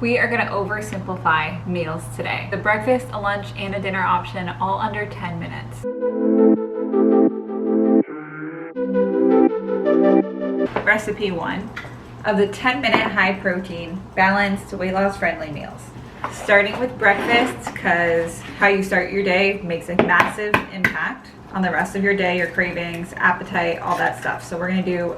We are going to oversimplify meals today. The breakfast, a lunch, and a dinner option all under 10 minutes. Recipe 1 of the 10-minute high protein, balanced, weight loss friendly meals. Starting with breakfast, because how you start your day makes a massive impact on the rest of your day, your cravings, appetite, all that stuff. So we're gonna do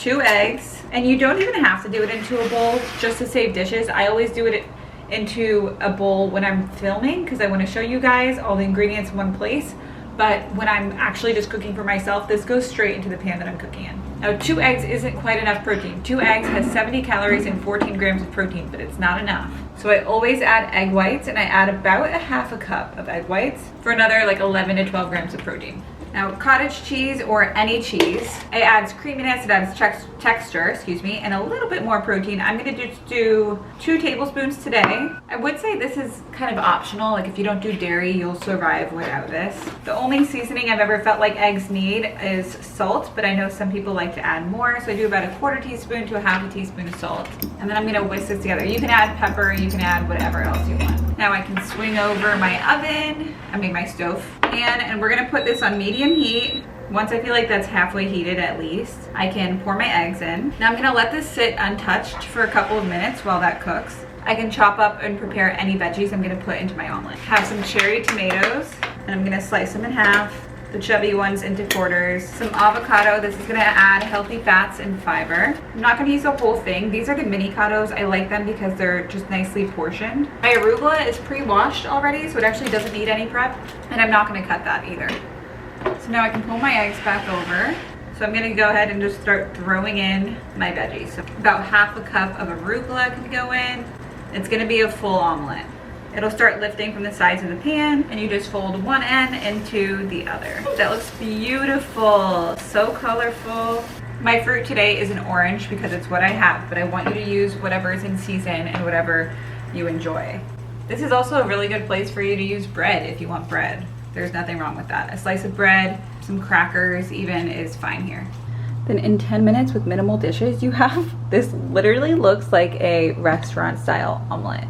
2 eggs, and you don't even have to do it into a bowl just to save dishes. I always do it into a bowl when I'm filming because I want to show you guys all the ingredients in one place. But when I'm actually just cooking for myself, this goes straight into the pan that I'm cooking in. Now, 2 eggs isn't quite enough protein. 2 eggs has 70 calories and 14 grams of protein, but it's not enough. So I always add egg whites, and I add about a half a cup of egg whites for another like 11 to 12 grams of protein. Now, cottage cheese or any cheese, it adds creaminess, it adds texture, and a little bit more protein. I'm gonna just do 2 tablespoons today. I would say this is kind of optional. Like if you don't do dairy, you'll survive without this. The only seasoning I've ever felt like eggs need is salt, but I know some people like to add more. So I do about a 1/4 teaspoon to a 1/2 teaspoon of salt. And then I'm gonna whisk this together. You can add pepper, you can add whatever else you want. Now I can swing over my oven, my stove pan, and we're gonna put this on medium heat. Once I feel like that's halfway heated at least, I can pour my eggs in. Now I'm gonna let this sit untouched for a couple of minutes while that cooks. I can chop up and prepare any veggies I'm gonna put into my omelet. Have some cherry tomatoes, and I'm gonna slice them in half, the chubby ones into quarters. Some avocado. This is gonna add healthy fats and fiber. I'm not gonna use the whole thing. These are the mini-cados. I like them because they're just nicely portioned. My arugula is pre-washed already, so it actually doesn't need any prep, and I'm not gonna cut that either. So now I can pull my eggs back over. So I'm gonna go ahead and just start throwing in my veggies. So about half a cup of arugula can go in. It's gonna be a full omelet. It'll start lifting from the sides of the pan, and you just fold one end into the other. That looks beautiful, so colorful. My fruit today is an orange because it's what I have, but I want you to use whatever is in season and whatever you enjoy. This is also a really good place for you to use bread if you want bread. There's nothing wrong with that. A slice of bread, some crackers even is fine here. Then in 10 minutes with minimal dishes, you have, this literally looks like a restaurant style omelet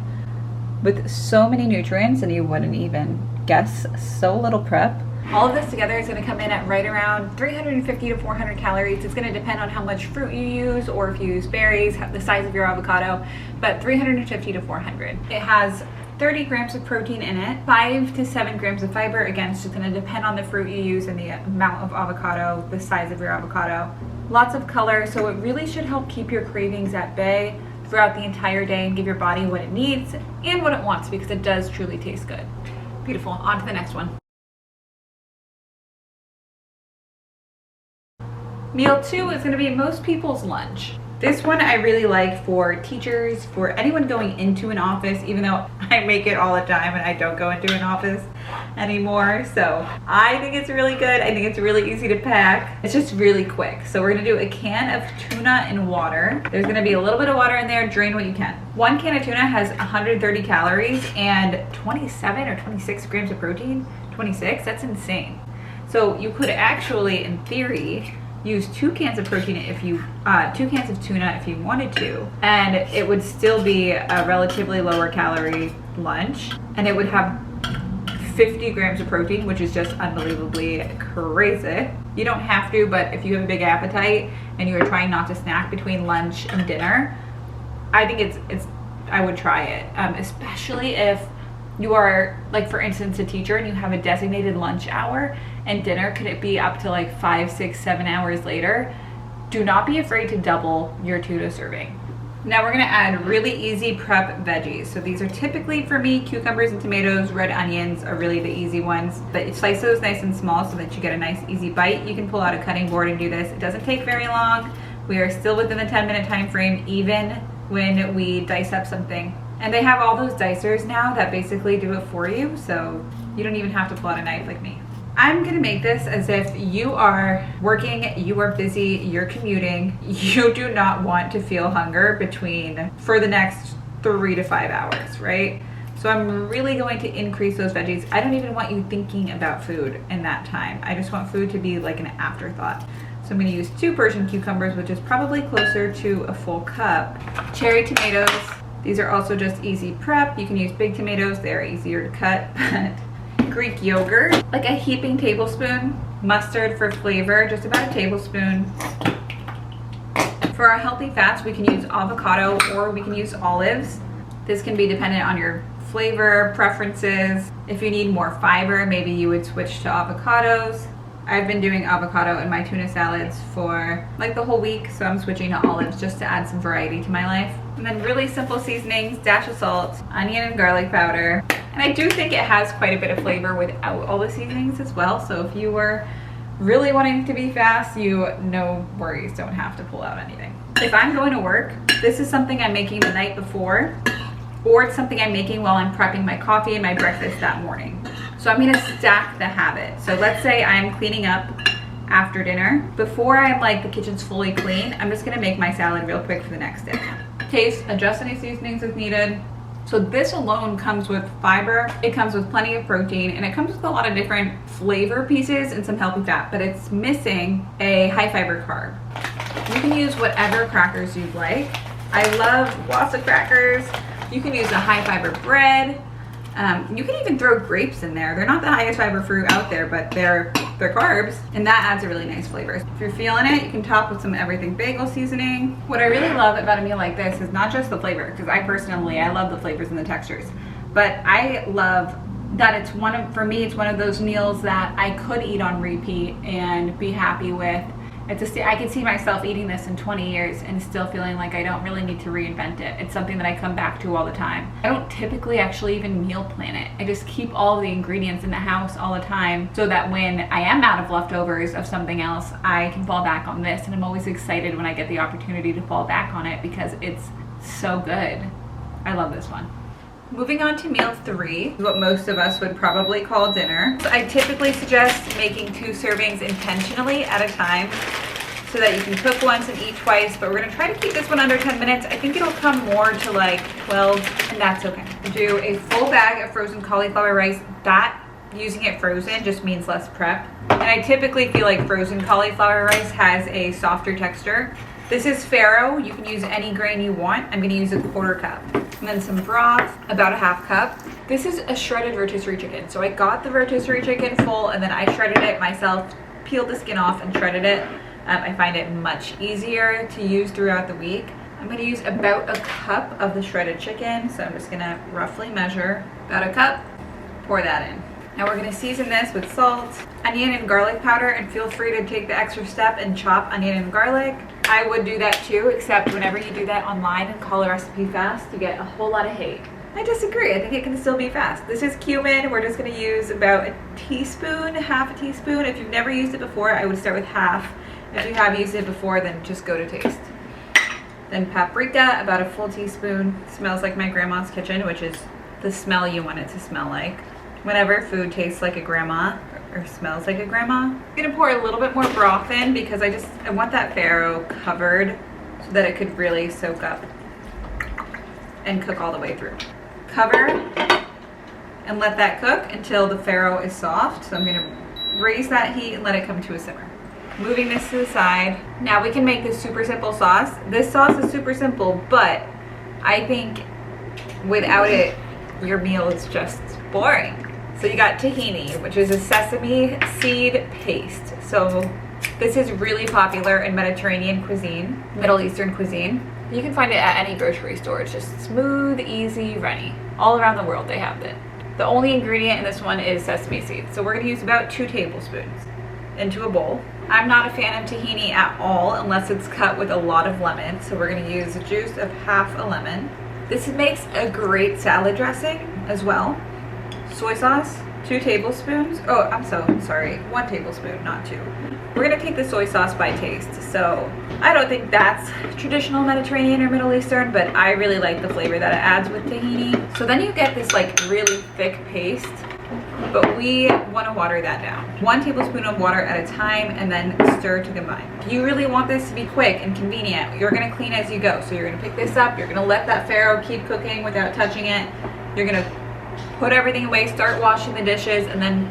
with so many nutrients, and you wouldn't even guess, so little prep. All of this together is gonna come in at right around 350 to 400 calories. It's gonna depend on how much fruit you use, or if you use berries, the size of your avocado, but 350 to 400. It has 30 grams of protein in it, 5 to 7 grams of fiber. Again, it's just gonna depend on the fruit you use and the amount of avocado, the size of your avocado. Lots of color, so it really should help keep your cravings at bay throughout the entire day and give your body what it needs and what it wants, because it does truly taste good. Beautiful. On to the next one. Meal 2 is going to be most people's lunch. This one I really like for teachers, for anyone going into an office, even though I make it all the time and I don't go into an office anymore. So I think it's really good. I think it's really easy to pack. It's just really quick. So we're gonna do a can of tuna in water. There's gonna be a little bit of water in there, drain what you can. 1 can of tuna has 130 calories and 27 or 26 grams of protein. 26, that's insane. So you could actually, in theory, use 2 cans of protein if you, 2 cans of tuna if you wanted to, and it would still be a relatively lower calorie lunch, and it would have 50 grams of protein, which is just unbelievably crazy. You don't have to, but if you have a big appetite and you are trying not to snack between lunch and dinner, I think I would try it, especially if you are, like, for instance, a teacher and you have a designated lunch hour, and dinner could it be up to like 5, 6, 7 hours later. Do not be afraid to double your tuna serving. Now we're gonna add really easy prep veggies. So these are typically, for me, cucumbers and tomatoes. Red onions are really the easy ones, but slice those nice and small so that you get a nice easy bite. You can pull out a cutting board and do this. It doesn't take very long. We are still within the 10-minute time frame, even when we dice up something. And they have all those dicers now that basically do it for you, so you don't even have to pull out a knife like me. I'm gonna make this as if you are working, you are busy, you're commuting, you do not want to feel hunger for the next 3 to 5 hours, right? So I'm really going to increase those veggies. I don't even want you thinking about food in that time. I just want food to be like an afterthought. So I'm gonna use 2 Persian cucumbers, which is probably closer to a full cup. Cherry tomatoes. These are also just easy prep. You can use big tomatoes, they're easier to cut. But Greek yogurt, like a heaping tablespoon. Mustard for flavor, just about a tablespoon. For our healthy fats, we can use avocado or we can use olives. This can be dependent on your flavor preferences. If you need more fiber, maybe you would switch to avocados. I've been doing avocado in my tuna salads for like the whole week, so I'm switching to olives just to add some variety to my life. And then really simple seasonings, dash of salt, onion and garlic powder. And I do think it has quite a bit of flavor without all the seasonings as well. So if you were really wanting to be fast, no worries, don't have to pull out anything. If I'm going to work, this is something I'm making the night before, or it's something I'm making while I'm prepping my coffee and my breakfast that morning. So I'm gonna stack the habit. So let's say I'm cleaning up after dinner. Before I'm like the kitchen's fully clean, I'm just gonna make my salad real quick for the next day. Taste, adjust any seasonings if needed. So this alone comes with fiber, it comes with plenty of protein, and it comes with a lot of different flavor pieces and some healthy fat, but it's missing a high fiber carb. You can use whatever crackers you'd like. I love Wassa crackers. You can use a high fiber bread. You can even throw grapes in there. They're not the highest fiber fruit out there, but they're carbs, and that adds a really nice flavor. If you're feeling it, you can top with some everything bagel seasoning. What I really love about a meal like this is not just the flavor, because I love the flavors and the textures, but I love that it's for me, it's one of those meals that I could eat on repeat and be happy with. I could see myself eating this in 20 years and still feeling like I don't really need to reinvent it. It's something that I come back to all the time. I don't typically actually even meal plan it. I just keep all the ingredients in the house all the time so that when I am out of leftovers of something else, I can fall back on this. And I'm always excited when I get the opportunity to fall back on it because it's so good. I love this one. Moving on to meal 3, what most of us would probably call dinner. So I typically suggest making 2 servings intentionally at a time so that you can cook once and eat twice, but we're gonna try to keep this one under 10 minutes. I think it'll come more to like 12, and that's okay. Do a full bag of frozen cauliflower rice. That, using it frozen, just means less prep. And I typically feel like frozen cauliflower rice has a softer texture. This is farro. You can use any grain you want. I'm gonna use a 1/4 cup. And then some broth, about a 1/2 cup. This is a shredded rotisserie chicken. So I got the rotisserie chicken full and then I shredded it myself, peeled the skin off and shredded it. I find it much easier to use throughout the week. I'm gonna use about a cup of the shredded chicken. So I'm just gonna roughly measure about a cup, pour that in. Now we're gonna season this with salt, onion and garlic powder, and feel free to take the extra step and chop onion and garlic. I would do that too, except whenever you do that online and call a recipe fast, you get a whole lot of hate. I disagree, I think it can still be fast. This is cumin, we're just gonna use about a teaspoon, 1/2 teaspoon. If you've never used it before, I would start with 1/2. If you have used it before, then just go to taste. Then paprika, about a full teaspoon. Smells like my grandma's kitchen, which is the smell you want it to smell like. Whenever food tastes like a grandma or smells like a grandma. I'm gonna pour a little bit more broth in because I want that farro covered so that it could really soak up and cook all the way through. Cover and let that cook until the farro is soft. So I'm gonna raise that heat and let it come to a simmer. Moving this to the side. Now we can make this super simple sauce. This sauce is super simple, but I think without it, your meal is just boring. So you got tahini, which is a sesame seed paste. So this is really popular in Mediterranean cuisine, Middle Eastern cuisine. You can find it at any grocery store. It's just smooth, easy, runny. All around the world they have it. The only ingredient in this one is sesame seeds. So we're gonna use about 2 tablespoons into a bowl. I'm not a fan of tahini at all unless it's cut with a lot of lemon. So we're gonna use the juice of 1/2 a lemon. This makes a great salad dressing as well. Soy sauce, 2 tablespoons. Oh, I'm so sorry, 1 tablespoon, not 2. We're gonna take the soy sauce by taste. So I don't think that's traditional Mediterranean or Middle Eastern, but I really like the flavor that it adds with tahini. So then you get this like really thick paste, but we wanna water that down. 1 tablespoon of water at a time and then stir to combine. If you really want this to be quick and convenient, you're gonna clean as you go. So you're gonna pick this up, you're gonna let that farro keep cooking without touching it. You're gonna put everything away, start washing the dishes, and then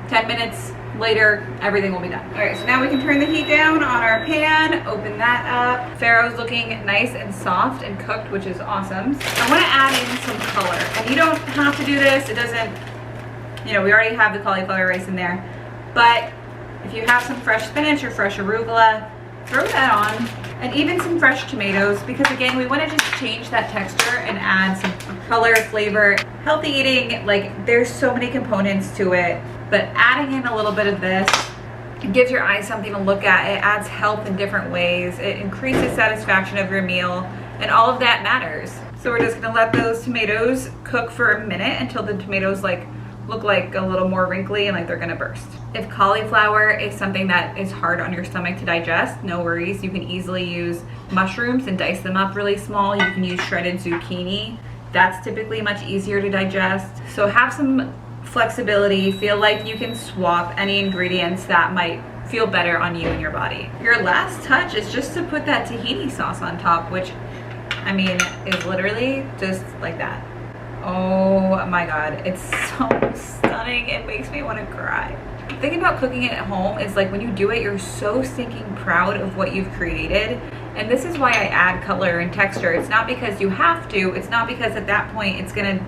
10 minutes later everything will be done. All right, so now we can turn the heat down on our pan, open that up. Farro's looking nice and soft and cooked, which is awesome. I want to add in some color, and you don't have to do this. It doesn't, you know, we already have the cauliflower rice in there, but if you have some fresh spinach or fresh arugula, throw that on, and even some fresh tomatoes, because again, we want to just change that texture and add some color, flavor. Healthy eating, like, there's so many components to it, but adding in a little bit of this, it gives your eyes something to look at. It adds health in different ways. It increases satisfaction of your meal, and all of that matters. So we're just gonna let those tomatoes cook for a minute until the tomatoes look like a little more wrinkly and like they're gonna burst. If cauliflower is something that is hard on your stomach to digest, no worries. You can easily use mushrooms and dice them up really small. You can use shredded zucchini. That's typically much easier to digest. So have some flexibility. Feel like you can swap any ingredients that might feel better on you and your body. Your last touch is just to put that tahini sauce on top, which, I mean, is literally just like that. Oh my God, it's so stunning. It makes me want to cry. The thing about cooking it at home is, like, when you do it, you're so stinking proud of what you've created. And this is why I add color and texture. It's not because you have to. It's not because at that point it's gonna,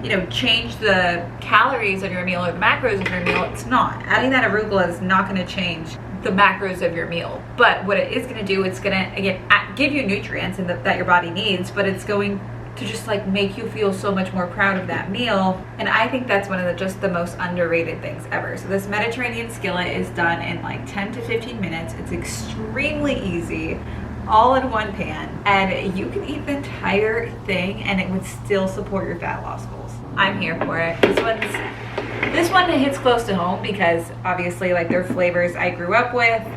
you know, change the calories of your meal or the macros of your meal. It's not. Adding that arugula is not gonna change the macros of your meal. But what it is gonna do, it's gonna, again, give you nutrients and that your body needs, but it's going to just like make you feel so much more proud of that meal. And I think that's one of the most underrated things ever. So this Mediterranean skillet is done in like 10 to 15 minutes. It's extremely easy, all in one pan, and you can eat the entire thing and it would still support your fat loss goals. I'm here for it. This one hits close to home because obviously, like, their flavors I grew up with.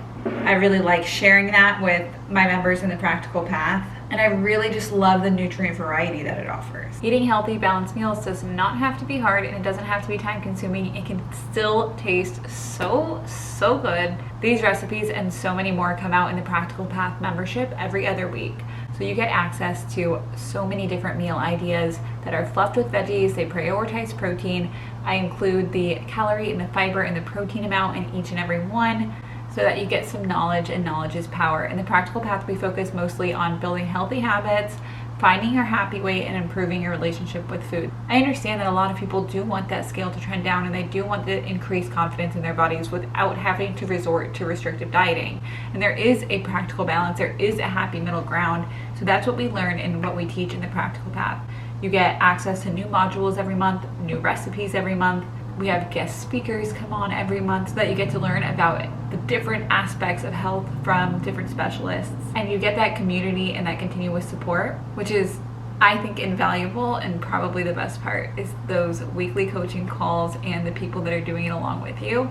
I really like sharing that with my members in the Practical Path. And I really just love the nutrient variety that it offers. Eating healthy, balanced meals does not have to be hard, and it doesn't have to be time consuming. It can still taste so good. These recipes and so many more come out in the Practical Path membership every other week. So you get access to so many different meal ideas that are fluffed with veggies. They prioritize protein. I include the calorie and the fiber and the protein amount in each and every one, so that you get some knowledge, and knowledge is power. In the Practical Path, we focus mostly on building healthy habits, finding your happy weight, and improving your relationship with food. I understand that a lot of people do want that scale to trend down, and they do want to increase confidence in their bodies without having to resort to restrictive dieting. And there is a practical balance, there is a happy middle ground. So that's what we learn and what we teach in the Practical Path. You get access to new modules every month, new recipes every month. We have guest speakers come on every month so that you get to learn about the different aspects of health from different specialists. And you get that community and that continuous support, which is, I think, invaluable. And probably the best part is those weekly coaching calls and the people that are doing it along with you.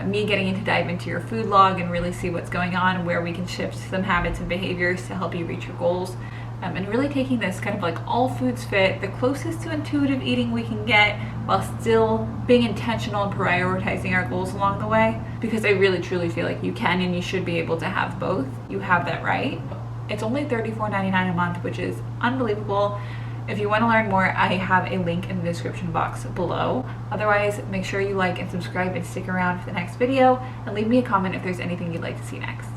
Me getting to dive into your food log and really see what's going on, where we can shift some habits and behaviors to help you reach your goals. And really taking this kind of like all foods fit, the closest to intuitive eating we can get, while still being intentional and prioritizing our goals along the way. Because I really truly feel like you can and you should be able to have both. You have that right. It's only $34.99 a month, which is unbelievable. If you want to learn more, I have a link in the description box below. Otherwise, make sure you like and subscribe and stick around for the next video, and leave me a comment if there's anything you'd like to see next.